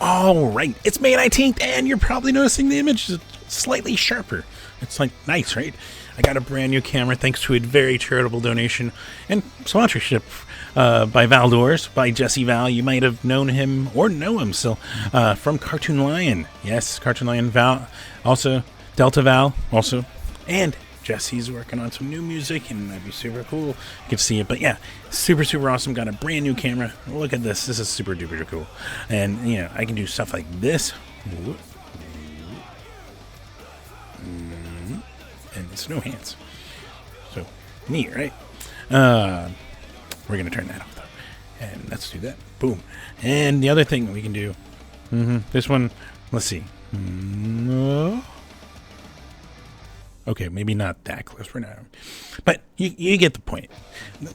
All right, it's May 19th, and you're probably noticing the image is slightly sharper. It's like nice, right? I got a brand new camera thanks to a very charitable donation and sponsorship by Valdors, by Jesse Val. You might have known him or know him still from Cartoon Lion. Yes, Cartoon Lion Val, also Delta Val, also, and Jesse's working on some new music, and that'd be super cool. You can see it, but yeah, super awesome. Got a brand new camera. Look at this. This is super duper cool, and you know I can do stuff like this, and it's no hands. So neat, right? We're gonna turn that off though, and let's do that. Boom. And the other thing we can do, this one. Let's see. Okay, maybe not that close for now. But you get the point.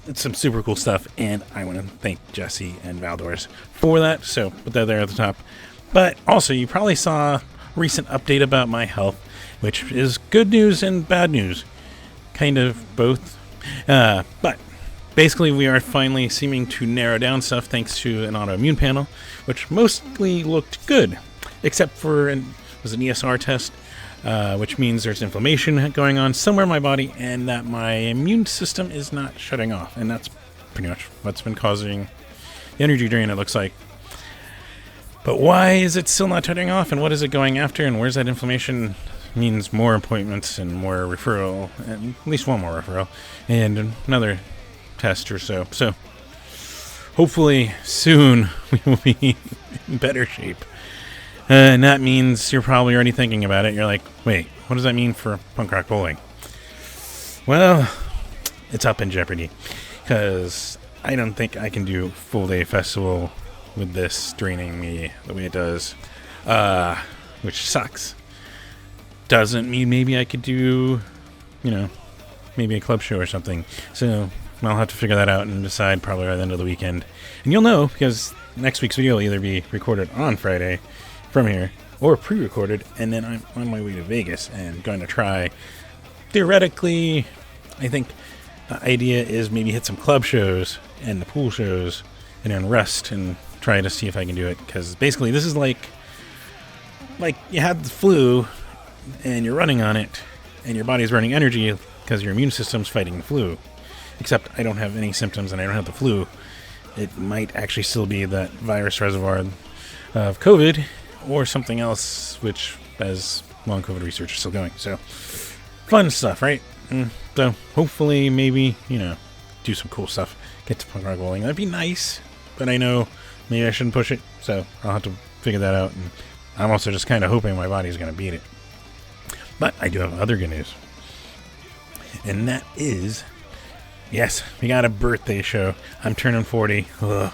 It's some super cool stuff, and I want to thank Jesse and Valdors for that, so put that there at the top. But also, you probably saw a recent update about my health, which is good news and bad news. Kind of both. But basically, we are finally seeming to narrow down stuff thanks to an autoimmune panel, which mostly looked good, except for an ESR test. Which means there's inflammation going on somewhere in my body and that my immune system is not shutting off. And that's pretty much what's been causing the energy drain, it looks like. But why is it still not shutting off, and what is it going after, and where's that inflammation? Means more appointments and more referral, and at least one more referral, and another test or so. So hopefully soon we will be in better shape. And that means you're probably already thinking about it. You're like, wait, what does that mean for punk rock bowling? Well, it's up in jeopardy. Because I don't think I can do full day festival with this draining me the way it does. Which sucks. Doesn't mean maybe I could do, maybe a club show or something. So I'll have to figure that out and decide probably by the end of the weekend. And you'll know because next week's video will either be recorded on Friday from here, or pre-recorded, and then I'm on my way to Vegas and going to try, theoretically, I think the idea is maybe hit some club shows and the pool shows and then rest and try to see if I can do it, because basically this is like you had the flu and you're running on it and your body's running energy because your immune system's fighting the flu, except I don't have any symptoms and I don't have the flu. It might actually still be that virus reservoir of COVID or something else, which, as long COVID research is still going. So, fun stuff, right? So, hopefully, maybe, do some cool stuff. Get to punk rock bowling. That'd be nice, but I know maybe I shouldn't push it, so I'll have to figure that out. And I'm also just kind of hoping my body's going to beat it. But I do have other good news. And that is, yes, we got a birthday show. I'm turning 40. Ugh.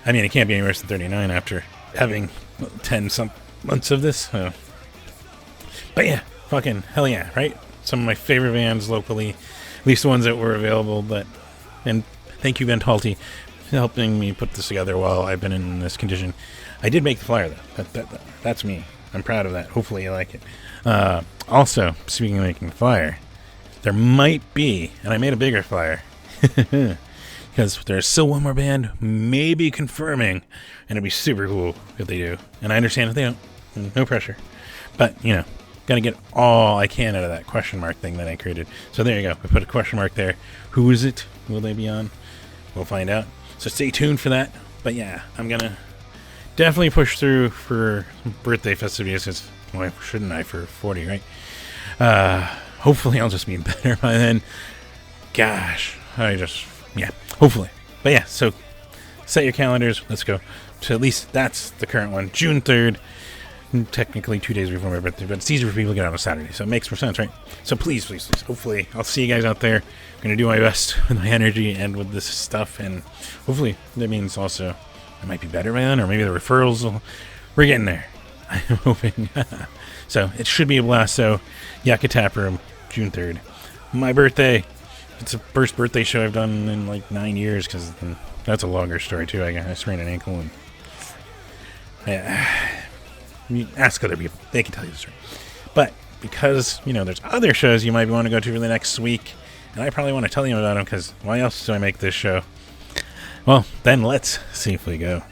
I mean, it can't be any worse than 39 after having 10 some months of this. But yeah, fucking hell yeah, right? Some of my favorite bands locally, at least the ones that were available. And thank you, Ben Talty, for helping me put this together while I've been in this condition. I did make the flyer though. That's me. I'm proud of that. Hopefully you like it. Also, speaking of making the flyer, there might be, and I made a bigger flyer. Because there's still one more band, maybe confirming, and it'd be super cool if they do. And I understand if they don't, no pressure. But, gotta get all I can out of that question mark thing that I created. So there you go, I put a question mark there. Who is it? Will they be on? We'll find out. So stay tuned for that. But yeah, I'm gonna definitely push through for birthday festivities. Because, why shouldn't I for 40, right? Hopefully I'll just be better by then. Gosh, hopefully. But yeah, so set your calendars. Let's go. So at least that's the current one, June 3rd. Technically 2 days before my birthday, but it's easier for people to get on a Saturday, so it makes more sense, right? So please, hopefully I'll see you guys out there. I'm going to do my best with my energy and with this stuff, and hopefully that means also I might be better by then, or maybe the referrals we're getting there. I'm hoping. So it should be a blast. So Yucca Tap Room, June 3rd. My birthday. It's the first birthday show I've done in like 9 years, because that's a longer story too. I sprained an ankle, and you ask other people, they can tell you the story. But because there's other shows you might want to go to for the next week, and I probably want to tell you about them, because why else do I make this show? Well, then let's see if we go.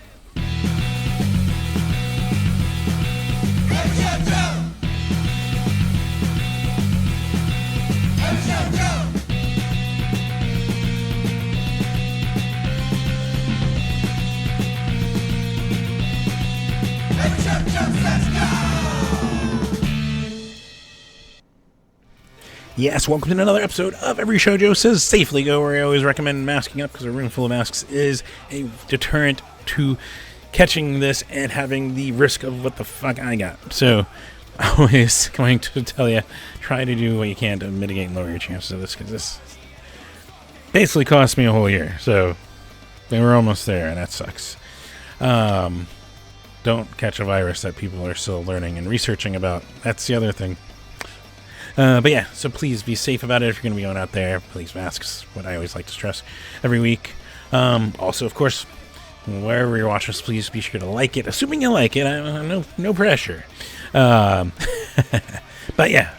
Yes, welcome to another episode of Every Shoujo Says Safely Go, where I always recommend masking up because a room full of masks is a deterrent to catching this and having the risk of what the fuck I got. So, always going to tell you, try to do what you can to mitigate and lower your chances of this, because this basically cost me a whole year. So, they were almost there, and that sucks. Don't catch a virus that people are still learning and researching about. That's the other thing. But yeah, so please be safe about it if you're going to be going out there. Please, masks, what I always like to stress every week. Also, of course, wherever you're watching us, please be sure to like it. Assuming you like it, no pressure. But yeah,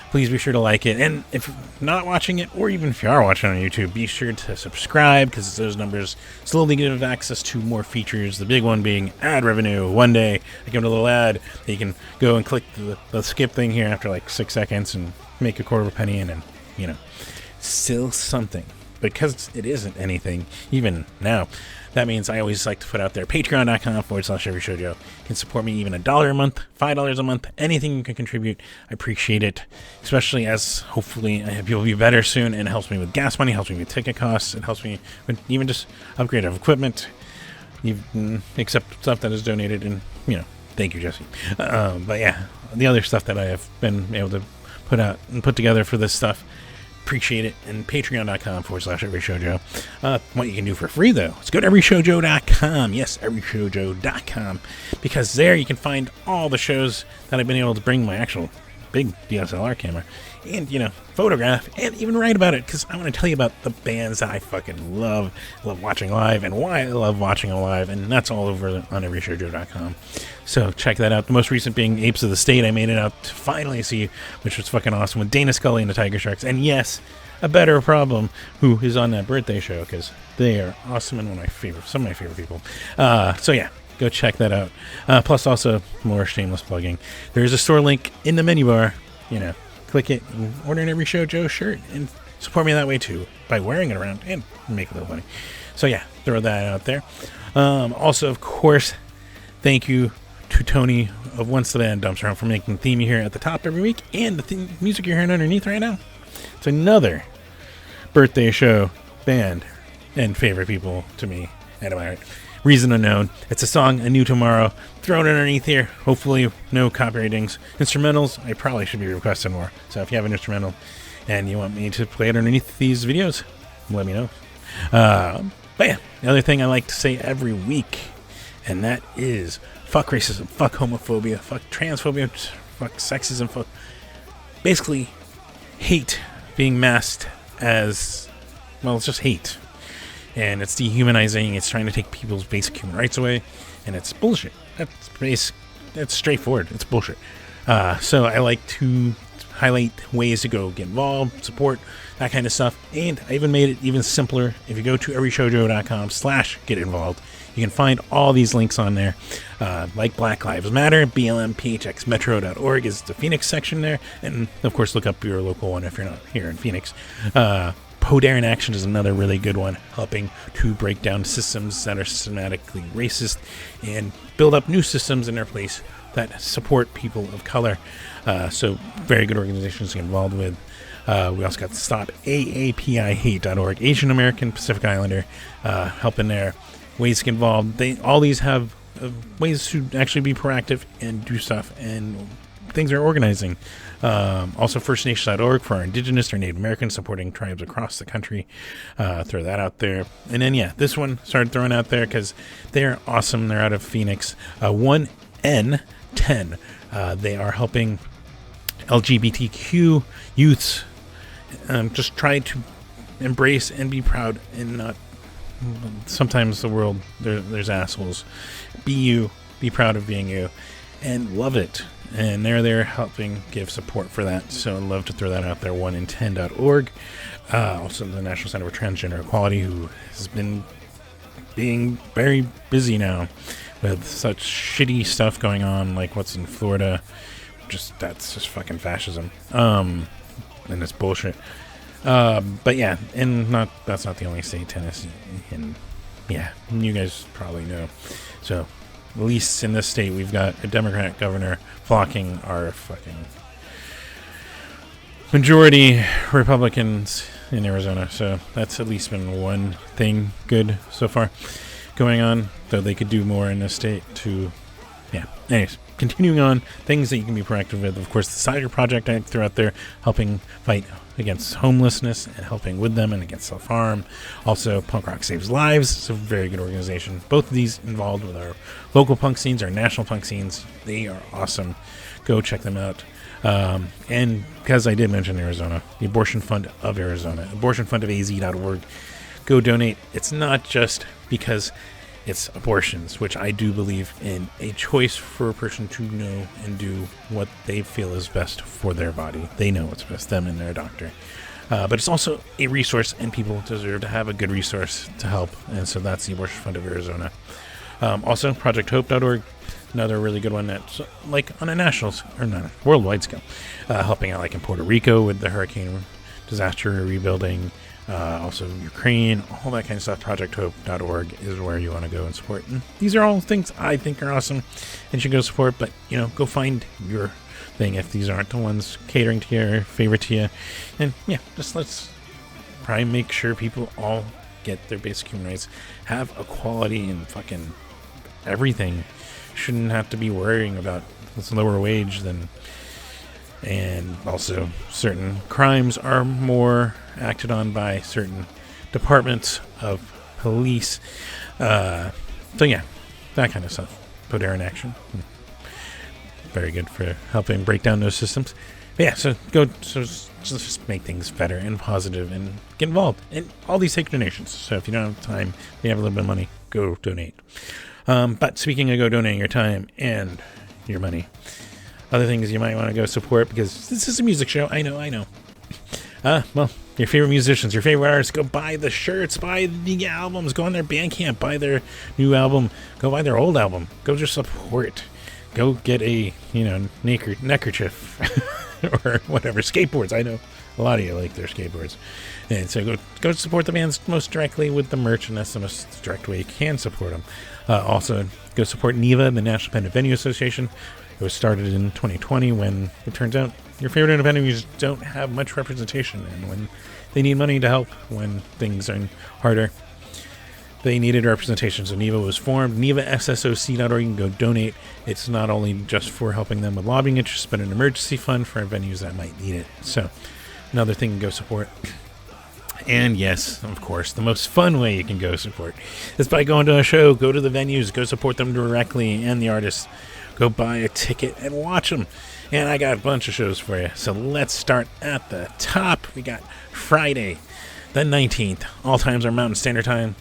please be sure to like it. And if you're not watching it, or even if you are watching on YouTube, be sure to subscribe, because those numbers slowly give access to more features. The big one being ad revenue. One day, I give it a little ad that you can go and click the skip thing here after like 6 seconds and make a quarter of a penny in, and, you know, still something. Because it isn't anything, even now. That means I always like to put out there patreon.com/everyshoujo. You can support me even $1 a month, $5 a month, anything you can contribute. I appreciate it, especially as hopefully I have people be better soon, and it helps me with gas money, helps me with ticket costs, it helps me with even just upgrade of equipment, except stuff that is donated, and, you know, thank you, Jesse. But yeah, the other stuff that I have been able to put out and put together for this stuff, appreciate it. And patreon.com/everyshoujo. What you can do for free, though, is go to everyshoujo.com. Yes, everyshoujo.com, because there you can find all the shows that I've been able to bring my actual big DSLR camera and, you know, photograph and even write about it, because I want to tell you about the bands that I fucking love watching live, and why I love watching them live, and that's all over on everyshoujo.com. So check that out. The most recent being Apes of the State. I made it out to finally see, which was fucking awesome, with Dana Scully and the Tiger Sharks, and yes, A Better Problem, who is on that birthday show, because they are awesome and some of my favorite people. So yeah, go check that out. Plus, also, more shameless plugging. There's a store link in the menu bar. You know, click it and order an Every Shoujo shirt and support me that way too, by wearing it around and make a little money. So yeah, throw that out there. Also, of course, thank you to Tony of Once the Band Dumps Around for making the theme you hear at the top every week, and the music you're hearing underneath right now. It's another birthday show band and favorite people to me and to my heart. Reason Unknown. It's a song, A New Tomorrow. Throw it underneath here. Hopefully no copywritings. Instrumentals, I probably should be requesting more. So if you have an instrumental and you want me to play it underneath these videos, let me know. But yeah, the other thing I like to say every week, and that is fuck racism, fuck homophobia, fuck transphobia, fuck sexism, fuck basically hate being masked as, well, it's just hate. And it's dehumanizing, it's trying to take people's basic human rights away, and it's bullshit. That's straightforward, it's bullshit. So I like to highlight ways to go get involved, support, that kind of stuff, and I even made it even simpler. If you go to everyshoujo.com/get involved, you can find all these links on there, like Black Lives Matter, BLM, phxmetro.org is the Phoenix section there, and of course look up your local one if you're not here in Phoenix. Poder in Action is another really good one, helping to break down systems that are systematically racist and build up new systems in their place that support people of color. So very good organizations to get involved with. We also got StopAAPIHate.org, Asian American Pacific Islander, helping there. Ways to get involved. All these have ways to actually be proactive and do stuff, and things are organizing. Also, FirstNation.org for our Indigenous or Native Americans, supporting tribes across the country. Throw that out there. And then, yeah, this one started throwing out there because they're awesome. They're out of Phoenix. 1N10. They are helping LGBTQ youths just try to embrace and be proud, and not, sometimes the world, there's assholes. Be you. Be proud of being you. And love it. And they're there helping give support for that. So I'd love to throw that out there, 1in10.org. Also the National Center for Transgender Equality, who has been being very busy now with such shitty stuff going on, like what's in Florida. That's just fucking fascism. And it's bullshit. But yeah, and that's not the only state, Tennessee. And yeah, you guys probably know. So at least in this state, we've got a Democrat governor flocking our fucking majority Republicans in Arizona. So that's at least been one thing good so far going on, though they could do more in the state to, yeah. Anyways, continuing on, things that you can be proactive with. Of course, the Cider Project I threw out there, helping fight against homelessness and helping with them and against self-harm. Also, Punk Rock Saves Lives. It's a very good organization. Both of these involved with our local punk scenes, our national punk scenes. They are awesome. Go check them out. And because I did mention Arizona, the Abortion Fund of Arizona, abortionfundofaz.org. Go donate. It's not just because it's abortions, which I do believe in a choice for a person to know and do what they feel is best for their body. They know what's best, them and their doctor. But it's also a resource, and people deserve to have a good resource to help. And so that's the Abortion Fund of Arizona. Also, ProjectHope.org, another really good one that's like on a national or not worldwide scale, helping out like in Puerto Rico with the hurricane disaster rebuilding. Also Ukraine, all that kind of stuff. ProjectHope.org is where you want to go and support. And these are all things I think are awesome and you should go support, but go find your thing if these aren't the ones catering to your favorite to you. And yeah, just let's try and make sure people all get their basic human rights, have equality in fucking everything. Shouldn't have to be worrying about this lower wage than. And also, certain crimes are more acted on by certain departments of police. So yeah, that kind of stuff. Put air in action. Very good for helping break down those systems. But yeah, so just make things better and positive and get involved. And all these take donations. So if you don't have time, if you have a little bit of money, go donate. But speaking of go donating your time and your money, other things you might want to go support, because this is a music show. I know. Well, your favorite musicians, your favorite artists, go buy the shirts, buy the albums, go on their Bandcamp, buy their new album, go buy their old album, go just support. Go get a, neckerchief or whatever, skateboards. I know a lot of you like their skateboards. And so go support the bands most directly with the merch, and that's the most direct way you can support them. Also, go support NEVA, the National Independent Venue Association. It was started in 2020 when it turns out your favorite independent venues don't have much representation, and when they need money to help when things are harder, they needed representation. So NEVA was formed. NEVASSOC.org. You can go donate. It's not only just for helping them with lobbying interests, but an emergency fund for venues that might need it. So another thing to go support. And yes, of course, the most fun way you can go support is by going to a show. Go to the venues. Go support them directly and the artists. Go buy a ticket and watch them. And I got a bunch of shows for you. So let's start at the top. We got Friday, the 19th. All times are Mountain Standard Time.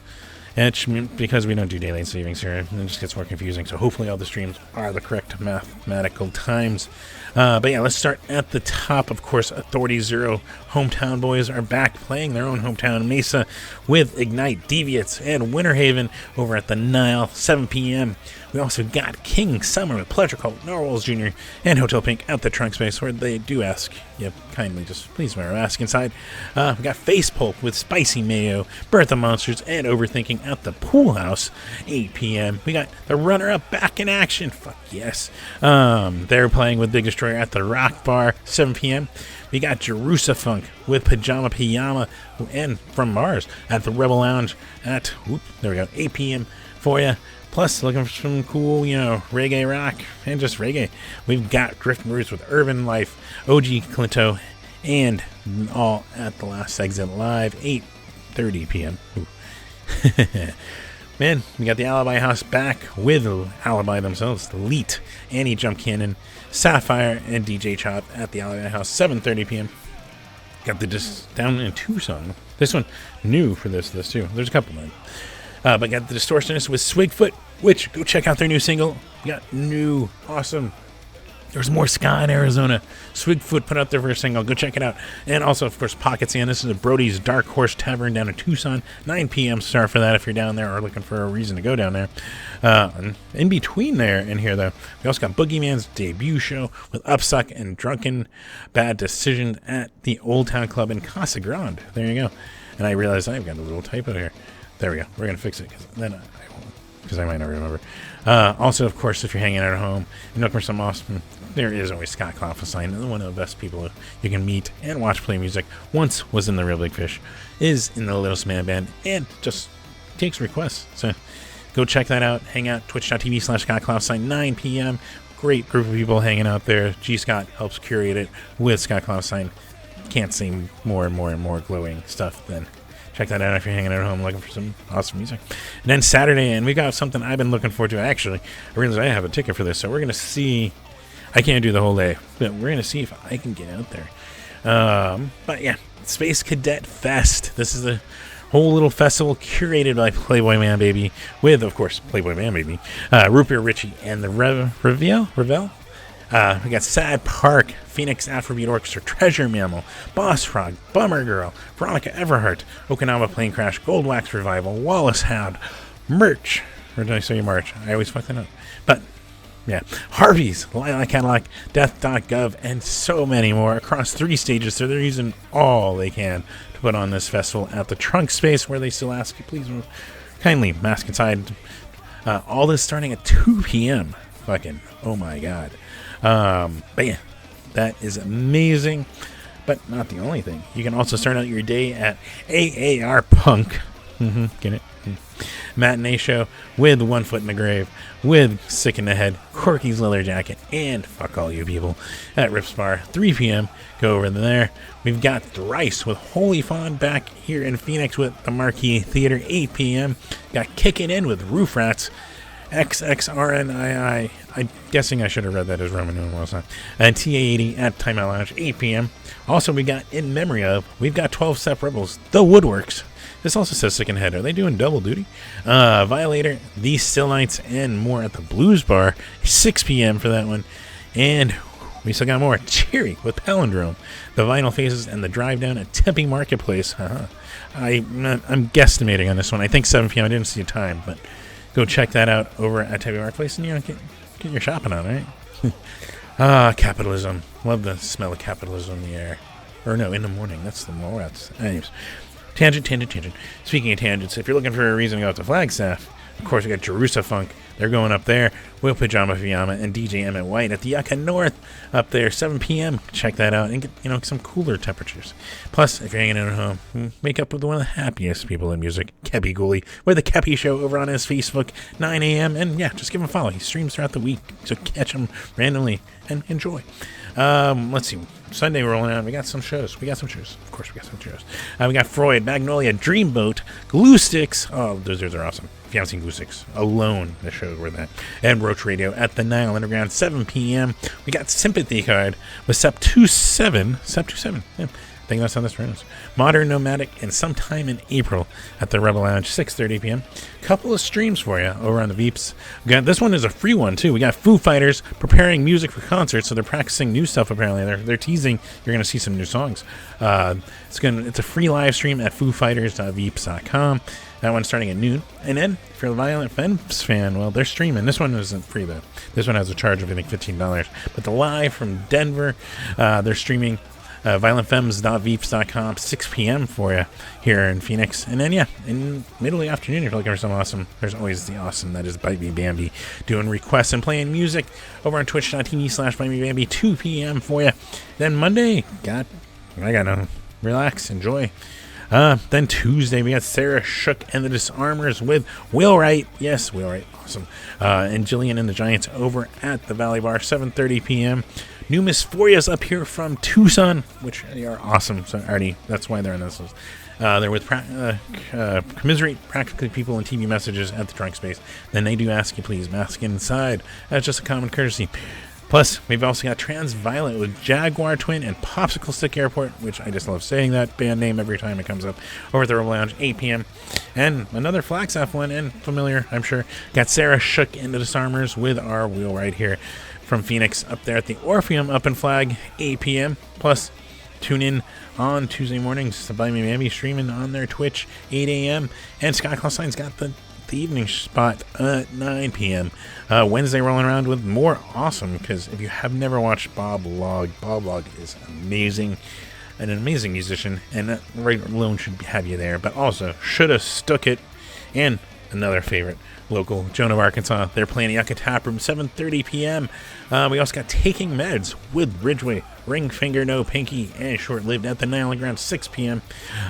And it's because we don't do daylight savings here, it just gets more confusing. So hopefully all the streams are the correct mathematical times. But yeah, let's start at the top. Of course, Authority Zero Hometown Boys are back playing their own hometown Mesa with Ignite, Deviates, and Winter Haven over at the Nile, 7 p.m. We also got King Summer with Pleasure Cult, Narwhals Jr., and Hotel Pink at the Trunk Space, where they do ask you kindly just please wear a mask inside. We got Face Pulp with Spicy Mayo, Birth of Monsters, and Overthinking at the Pool House, 8 p.m. We got the runner-up back in action. Fuck yes. They're playing with Big Destroyer at the Rock Bar, 7 p.m. We got Jerusafunk with Pajama Piyama and From Mars at the Rebel Lounge at, 8 p.m. for you. Plus, looking for some cool, reggae rock and just reggae. We've got Drift Roots with Urban Life, OG Clinto, and all at the Last Exit Live, 8:30 p.m. Man, we got the Alibi House back with Alibi themselves, the Leet, Annie Jump Cannon, Sapphire, and DJ Chop at the Alibi House, 7:30 p.m. Got the down in Tucson. This one new for this too. There's a couple of them. But got the Distortionist with Swigfoot, which go check out their new single. Got new, awesome. There's more ska in Arizona. Swigfoot put out their first single. Go check it out. And also, of course, Pockets In. This is Brody's Dark Horse Tavern down in Tucson. 9 p.m. start for that if you're down there or looking for a reason to go down there. And in between there and here, though, we also got Boogeyman's debut show with Upsuck and Drunken Bad Decision at the Old Town Club in Casa Grande. There you go. And I realized I've got a little typo here. There we go. We're going to fix it because I might not remember. Also, of course, if you're hanging out at home and looking for some awesome there is always Scott Klopfenstein, one of the best people you can meet and watch play music. Once was in the Real Big Fish, is in the Littlest Man Band, and just takes requests. So go check that out. Hang out, twitch.tv/Scott Klopfenstein, 9 p.m. Great group of people hanging out there. G. Scott helps curate it with Scott Klopfenstein. Can't say more and more glowing stuff than check that out if you're hanging at home looking for some awesome music. And then Saturday, and we got something I've been looking forward to. Actually, I realized I have a ticket for this, so we're going to see. I can't do the whole day, but we're going to see if I can get out there. But yeah, Space Cadet Fest. This is a whole little festival curated by Playboy Man Baby, with, of course, Playboy Man Baby, Root Beer Richie, and the Revel. We got Sad Park, Phoenix Afrobeat Orchestra, Treasure Mammal, Boss Frog, Bummer Girl, Veronica Everhart, Okinawa Plane Crash, Gold Wax Revival, Wallace Hound, Merch. Or did I say March? I always fuck that up. But yeah, Harvey's, Lilac Cadillac, Death.gov, and so many more across 3 stages. So they're using all they can to put on this festival at the Trunk Space, where they still ask you, please kindly mask inside. All this starting at 2 p.m. Fucking, oh my god. But yeah, that is amazing. But not the only thing. You can also start out your day at AAR Punk. Get it? Matinee show with One Foot in the Grave, with Sick in the Head, Corky's Leather Jacket, and Fuck All You People at Rips Bar, 3 p.m. Go over there. We've got Thrice with Holy Fawn back here in Phoenix with the Marquee Theater, 8 p.m. Got Kickin' In with Roof Rats, XXRNII. I'm guessing I should have read that as Roman numerals, huh? And TA80 at Time Out Lounge, 8 p.m. Also, we got In Memory Of, we've got 12 Step Rebels, The Woodworks. This also says Sick in the Head. Are they doing double duty? Violator, The Still Nights, and more at the Blues Bar, 6 p.m. for that one. And we still got more. Cheery with Palindrome, The Vinyl Faces, and The Drive Down at Tempe Marketplace. I'm guesstimating on this one. I think 7 p.m. I didn't see a time, but go check that out over at Tempe Marketplace, and get your shopping on, right? Capitalism. Love the smell of capitalism in the air. Or no, in the morning. That's the Morats. Anyways. Tangent. Speaking of tangents, if you're looking for a reason to go out to Flagstaff, of course, we got Jerusa Funk. They're going up there. Will Pajama Fiyama and DJ Emmett White at the Yucca North up there, 7 p.m. Check that out and get some cooler temperatures. Plus, if you're hanging out at home, wake up with one of the happiest people in music, Kepi Gooley, with the Kepi Show over on his Facebook, 9 a.m. And yeah, just give him a follow. He streams throughout the week, so catch him randomly and enjoy. Let's see. Sunday rolling out. We got some shows. Of course, we got some shows. We got Freud, Magnolia, Dreamboat, Glue Sticks. Oh, those are awesome. If you haven't seen Glue Sticks alone, the shows were that. And Roach Radio at the Nile Underground, 7 p.m. We got Sympathy Card with Sep27. Yeah. I think that's on this right. Modern Nomadic, and sometime in April at the Rebel Lounge, 6:30 p.m. Couple of streams for you over on the Veeps. This one is a free one too. We got Foo Fighters preparing music for concerts, so they're practicing new stuff. Apparently, they're teasing. You're going to see some new songs. It's a free live stream at FooFighters.veeps.com. That one's starting at noon. And then, if you're a Violent Femmes fan, well, they're streaming. This one isn't free though. This one has a charge of I think $15. But the live from Denver, they're streaming. ViolentFemmes.veeps.com, 6 p.m. for you here in Phoenix. And then, in middle of the afternoon, if you're looking for something awesome, there's always the awesome that is Bite Me Bambi doing requests and playing music over on twitch.tv/BiteMeBambi, 2 p.m. for you. Then Monday, I got no. Relax, enjoy. Then Tuesday, we got Sarah Shook and the Disarmers with Wheelwright. Yes, Wheelwright, awesome. And Jillian and the Giants over at the Valley Bar, 7:30 p.m. New Misphoria's up here from Tucson, which they are awesome. So that's why they're in this. They're with Commiserate Practically People and TV Messages at the Trunk Space. Then they do ask you, please, mask inside. That's just a common courtesy. Plus, we've also got Transviolet with Jaguar Twin and Popsicle Stick Airport, which I just love saying that band name every time it comes up, over at the Rebel Lounge, 8 p.m. And another Flagstaff one, and familiar, I'm sure. Got Sarah Shook and the Disarmers with our Wheelwright here from Phoenix up there at the Orpheum up in Flag, 8 p.m. Plus, tune in on Tuesday mornings to Bite Me Bambi streaming on their Twitch, 8 a.m. And Scott Klopfenstein's got the evening spot at 9 p.m. Wednesday rolling around with more awesome, because if you have never watched Bob Log is amazing, an amazing musician, and that right alone should have you there. But also, Shoulda Stuck It, and another favorite local, Joan of Arkansas. They're playing Yucca Tap Room, 7:30 p.m. We also got Taking Meds with Ridgeway, Ring Finger No Pinky, and Short Lived at the Nile Ground, 6 p.m.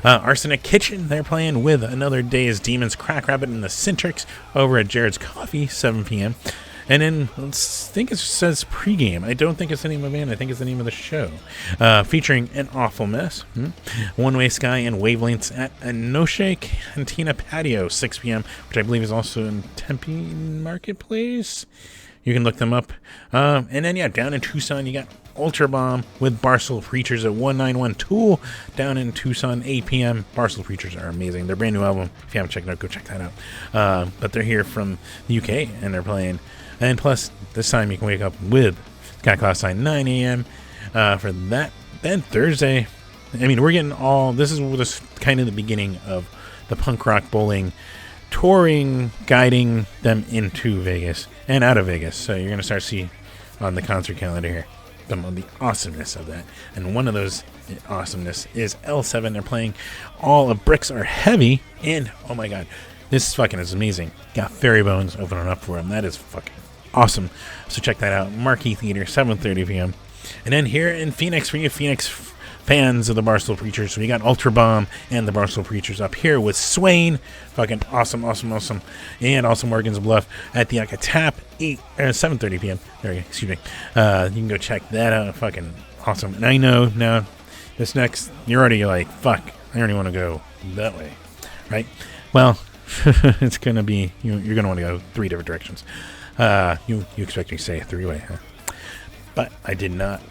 Arsenic Kitchen, they're playing with Another Day's Demons, Crack Rabbit, and the Cintrix over at Jared's Coffee, 7 p.m. And then, I think it says pregame. I don't think it's the name of the band. I think it's the name of the show. Featuring An Awful Mess, One Way Sky, and Wavelengths at Anoche Cantina Patio, 6 p.m., which I believe is also in Tempe Marketplace. You can look them up. And then, down in Tucson, you got Ultra Bomb with Barstool Preachers at 191 Tool down in Tucson, 8 p.m. Barstool Preachers are amazing. Their brand new album, if you haven't checked it out, go check that out. But they're here from the UK, and they're playing. And plus, this time you can wake up with Sky Class Sign, 9 a.m. For that. Then Thursday, we're getting this is just kind of the beginning of the punk rock bowling touring, guiding them into Vegas and out of Vegas. So you're going to start to see on the concert calendar here some of the awesomeness of that. And one of those awesomeness is L7. They're playing All of Bricks Are Heavy. And, oh my God, this fucking is amazing. Got Fairy Bones opening up for them. That is fucking awesome. So check that out. Marquee Theater, 7:30 p.m. And then here in Phoenix, for you Phoenix fans of the Barstool Preachers, so we got Ultra Bomb and the Barstool Preachers up here with Swain. Fucking awesome. And also Morgan's Bluff at the Yucca Tap, 7:30 p.m. There you go, excuse me. You can go check that out. Fucking awesome. And I know now, this next, you're already like, fuck, I already want to go that way, right? Well, it's going to be, you're going to want to go 3 different directions. You expect me to say a 3-way, huh? But I did not.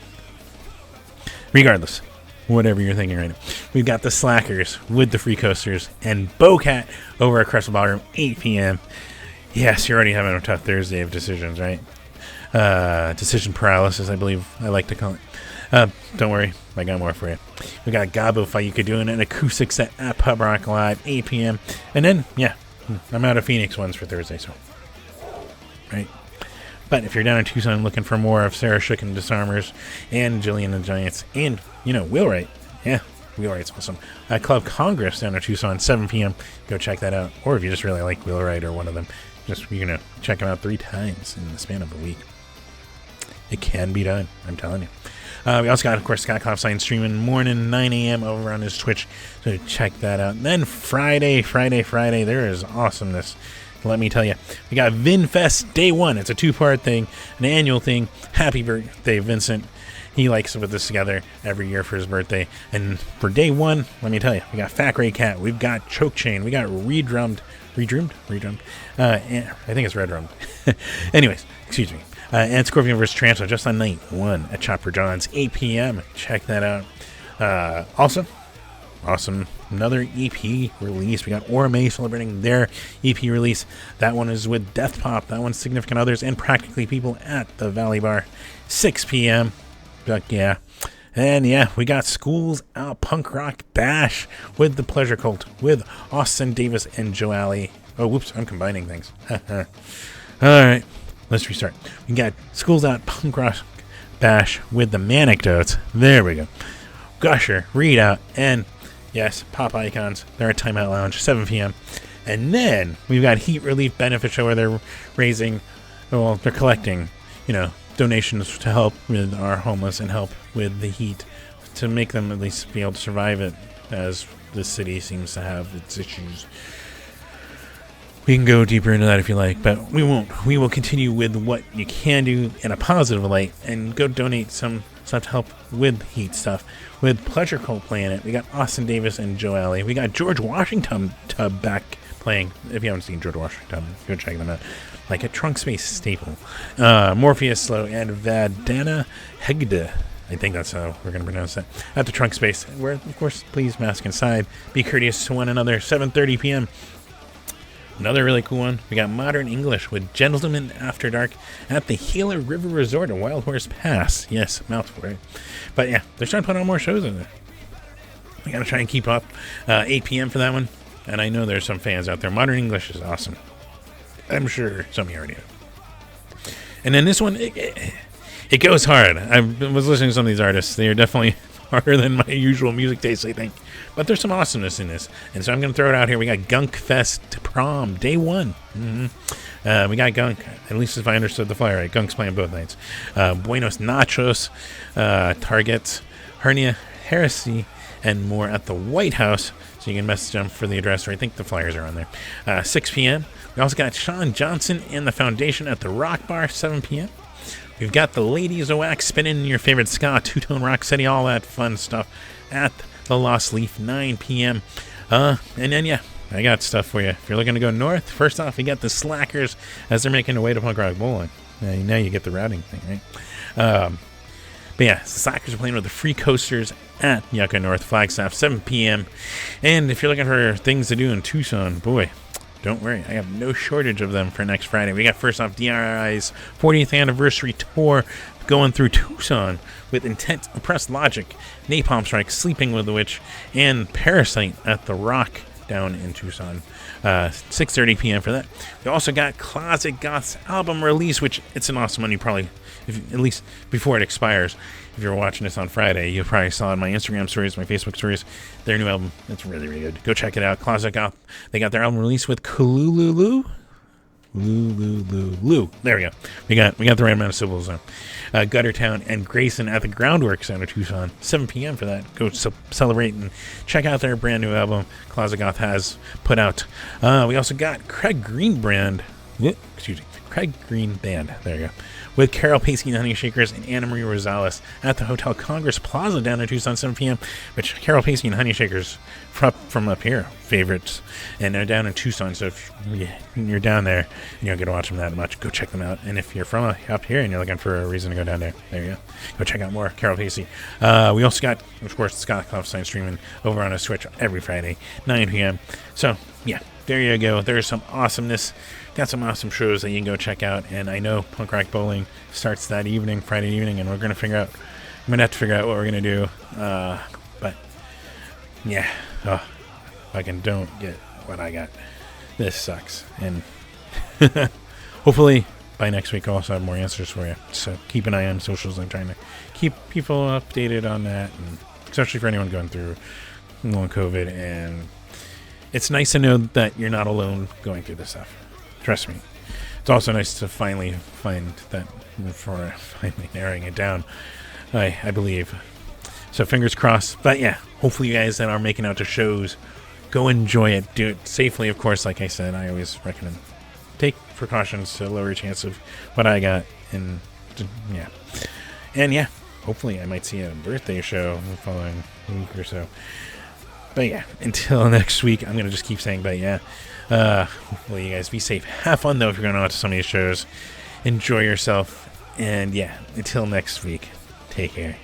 Regardless, whatever you're thinking right now, we've got the Slackers with the Free Coasters and Bowcat over at Crescent Ballroom, 8 p.m. Yes, you're already having a tough Thursday of decisions, right? Decision paralysis, I believe I like to call it. Don't worry, I got more for you. We got Gabo Fayuka doing an acoustic set at Pub Rock Live, 8 p.m. And then, I'm out of Phoenix ones for Thursday, so. Right? But if you're down in Tucson looking for more of Sarah Shook and Disarmers and Jillian and the Giants and, Wheelwright. Yeah, Wheelwright's awesome. Club Congress down in Tucson, 7 p.m. Go check that out. Or if you just really like Wheelwright or one of them, you're going to check them out 3 times in the span of a week. It can be done, I'm telling you. We also got, of course, Scott Klopstein streaming morning, 9 a.m. over on his Twitch. So check that out. And then Friday, there is awesomeness. Let me tell you, we got VinFest Day 1. It's a 2-part thing, an annual thing. Happy birthday, Vincent. He likes to put this together every year for his birthday. And for Day 1, let me tell you, we got Fat Gray Cat, we've got Choke Chain, we got Redrummed. And I think it's Red Drummed. Anyways, excuse me. And Scorpion vs. Transo just on night 1 at Chopper John's, 8 p.m. Check that out. Also, awesome. Another EP release. We got Orame celebrating their EP release. That one is with Death Pop. That one's Significant Others and Practically People at the Valley Bar, 6 p.m. But yeah. And we got Schools Out Punk Rock Bash with the Pleasure Cult with Austin Davis and Joe Alley. Oh, whoops, I'm combining things. All right, let's restart. We got Schools Out Punk Rock Bash with the Manecdotes. There we go. Gusher, Read Out, and yes, Pop Icons. They're at Timeout Lounge, 7 p.m. And then we've got Heat Relief Benefit Show where they're they're collecting, donations to help with our homeless and help with the heat to make them at least be able to survive it as the city seems to have its issues. We can go deeper into that if you like, but we won't. We will continue with what you can do in a positive light and go donate some stuff to help with heat stuff. With Pleasure Cult playing it, we got Austin Davis and Joe Alley. We got George Washington Tub back playing. If you haven't seen George Washington, go check them out. Like a trunk space staple. Morpheus Slow and Vadana Hegde. I think that's how we're going to pronounce that. At the trunk space, where, of course, please mask inside. Be courteous to one another. 7:30 p.m. Another really cool one. We got Modern English with Gentlemen After Dark at the Gila River Resort at Wild Horse Pass. Yes, mouthful, right? But yeah, they're trying to put on more shows in there. We got to try and keep up. 8 p.m. for that one. And I know there's some fans out there. Modern English is awesome. I'm sure some of you already know. And then this one, it goes hard. I was listening to some of these artists. They are definitely harder than my usual music taste, I think. But there's some awesomeness in this. And so I'm going to throw it out here. We got Gunk Fest Prom, day one. We got Gunk, at least if I understood the flyer right. Gunk's playing both nights. Buenos Nachos, Target, Hernia, Heresy, and more at the White House. So you can message them for the address, or I think the flyers are on there. 6 p.m. We also got Sean Johnson and the Foundation at the Rock Bar, 7 p.m. We've got the Ladies of Wax spinning your favorite ska, two-tone rock city, all that fun stuff at the Lost Leaf, 9 p.m. And then, yeah, I got stuff for you. If you're looking to go north, first off, we got the Slackers as they're making their way to Punk Rock Bowling. Now you get the routing thing, right? But yeah, the Slackers are playing with the Free Coasters at Yucca North Flagstaff, 7 p.m. And if you're looking for things to do in Tucson, boy, don't worry, I have no shortage of them for next Friday. We got first off DRI's 40th anniversary tour going through Tucson with Intent, Oppressed Logic, Napalm Strike, Sleeping with the Witch, and Parasite at the Rock down in Tucson. 6:30 p.m. for that. We also got Closet Goth's album release, which it's an awesome one. You probably, at least before it expires, if you're watching this on Friday, you probably saw it in my Instagram stories, my Facebook stories, their new album. It's really, really good. Go check it out. Closet Goth. They got their album release with Kulululu. Lulu. There we go. We got the right amount of syllables there. Guttertown and Grayson at the Groundworks out of Tucson. 7 p.m. for that. Go celebrate and check out their brand new album Closet Goth has put out. We also got Craig Green Band. Craig Green Band. There you go. With Carol Pacey and Honey Shakers and Anna Marie Rosales at the Hotel Congress Plaza down in Tucson, 7 p.m. Which Carol Pacey and Honey Shakers from up here, favorites. And they're down in Tucson, so if you're down there and you don't get to watch them that much, go check them out. And if you're from up here and you're looking for a reason to go down there, there you go. Go check out more Carol Pacey. We also got, of course, Scott Klopstein streaming over on his Twitch every Friday, 9 p.m. So, yeah, there you go. There's some awesomeness. Got some awesome shows that you can go check out, and I know Punk Rock Bowling starts that evening, Friday evening, and I'm gonna have to figure out what we're gonna do. But yeah, if I don't get what I got, this sucks. And hopefully by next week I'll also have more answers for you. So keep an eye on socials. I'm trying to keep people updated on that, and especially for anyone going through long COVID. And it's nice to know that you're not alone going through this stuff. Trust me. It's also nice to finally find that before finally narrowing it down, I believe. So fingers crossed. But yeah, hopefully you guys that are making out to shows, go enjoy it. Do it safely, of course. Like I said, I always recommend take precautions to lower your chance of what I got. And yeah. And yeah, hopefully I might see a birthday show in the following week or so. But yeah, until next week, I'm going to just keep saying, but yeah. Well, you guys be safe. Have fun, though, if you're going out to some of these shows. Enjoy yourself. And yeah, until next week, take care.